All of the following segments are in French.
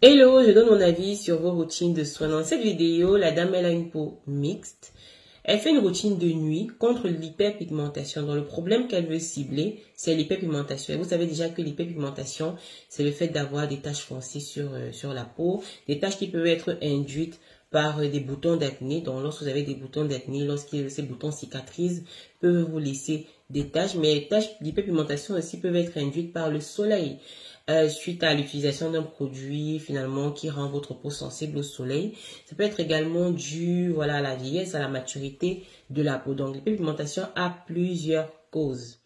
Hello, je donne mon avis sur vos routines de soins. Dans cette vidéo, la dame elle a une peau mixte. Elle fait une routine de nuit contre l'hyperpigmentation. Donc le problème qu'elle veut cibler, c'est l'hyperpigmentation. Et vous savez déjà que l'hyperpigmentation, c'est le fait d'avoir des taches foncées sur la peau. Des taches qui peuvent être induites par des boutons d'acné. Donc lorsque vous avez des boutons d'acné, lorsque ces boutons cicatrisent, peuvent vous laisser des taches. Mais les taches d'hyperpigmentation aussi peuvent être induites par le soleil. Suite à l'utilisation d'un produit finalement qui rend votre peau sensible au soleil. Ça peut être également dû à la vieillesse, à la maturité de la peau. Donc l'hyperpigmentation a plusieurs causes.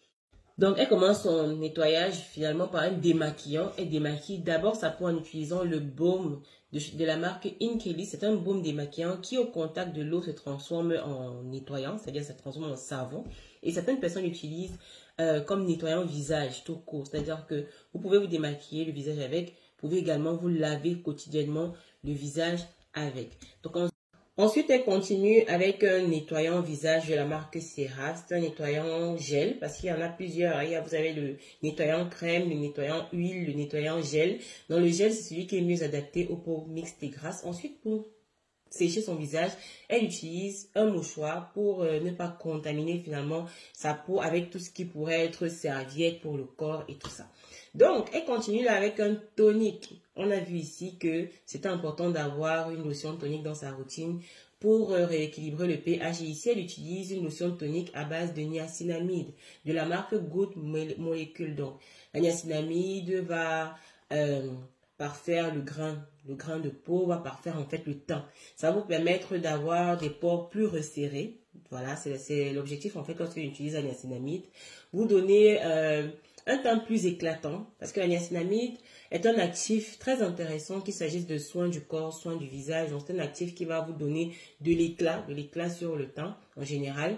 Donc elle commence son nettoyage finalement par un démaquillant. Elle démaquille d'abord sa peau en utilisant le baume de la marque Inkey. C'est un baume démaquillant qui au contact de l'eau se transforme en nettoyant, c'est-à-dire se transforme en savon. Et certaines personnes l'utilisent comme nettoyant visage tout court. C'est-à-dire que vous pouvez vous démaquiller le visage avec, vous pouvez également vous laver quotidiennement le visage avec. Donc ensuite, elle continue avec un nettoyant visage de la marque CeraVe. C'est un nettoyant gel parce qu'il y en a plusieurs. Vous avez le nettoyant crème, le nettoyant huile, le nettoyant gel. Donc le gel, c'est celui qui est mieux adapté aux peaux mixtes et grasses. Ensuite, pour sécher son visage, elle utilise un mouchoir pour ne pas contaminer finalement sa peau avec tout ce qui pourrait être serviette pour le corps et tout ça. Donc, elle continue là avec un tonique. On a vu ici que c'est important d'avoir une lotion tonique dans sa routine pour rééquilibrer le pH. Et ici, elle utilise une lotion tonique à base de niacinamide de la marque Good Molecule. Donc, la niacinamide va parfaire le grain de peau, va parfaire en fait le teint. Ça va vous permettre d'avoir des pores plus resserrés. Voilà, c'est l'objectif en fait lorsque j'utilise la niacinamide. Vous donnez un teint plus éclatant parce que la niacinamide est un actif très intéressant qu'il s'agisse de soins du corps, soins du visage. Donc c'est un actif qui va vous donner de l'éclat sur le teint en général.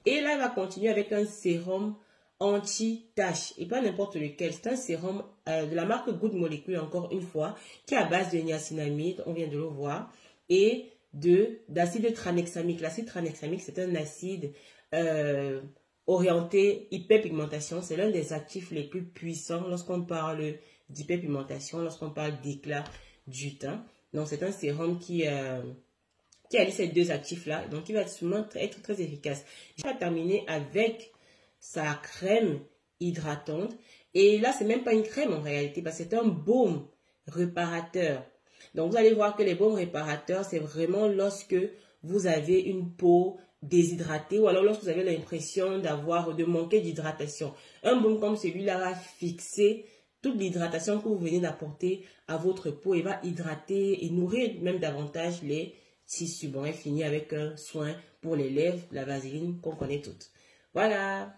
Et là, elle va continuer avec un sérum anti-tache et pas n'importe lequel. C'est un sérum de la marque Good Molecule encore une fois qui est à base de niacinamide, on vient de le voir, et d'acide tranexamique. L'acide tranexamique, c'est un acide orienté hyperpigmentation. C'est l'un des actifs les plus puissants lorsqu'on parle d'hyperpigmentation, lorsqu'on parle d'éclat du teint. Donc c'est un sérum qui a ces deux actifs-là, donc il va être très efficace. Je vais terminer avec sa crème hydratante. Et là, c'est même pas une crème en réalité, parce que c'est un baume réparateur. Donc, vous allez voir que les baumes réparateurs, c'est vraiment lorsque vous avez une peau déshydratée ou alors lorsque vous avez l'impression de manquer d'hydratation. Un baume comme celui-là va fixer toute l'hydratation que vous venez d'apporter à votre peau et va hydrater et nourrir même davantage les tissus. Bon, elle finit avec un soin pour les lèvres, la vaseline qu'on connaît toutes. Voilà.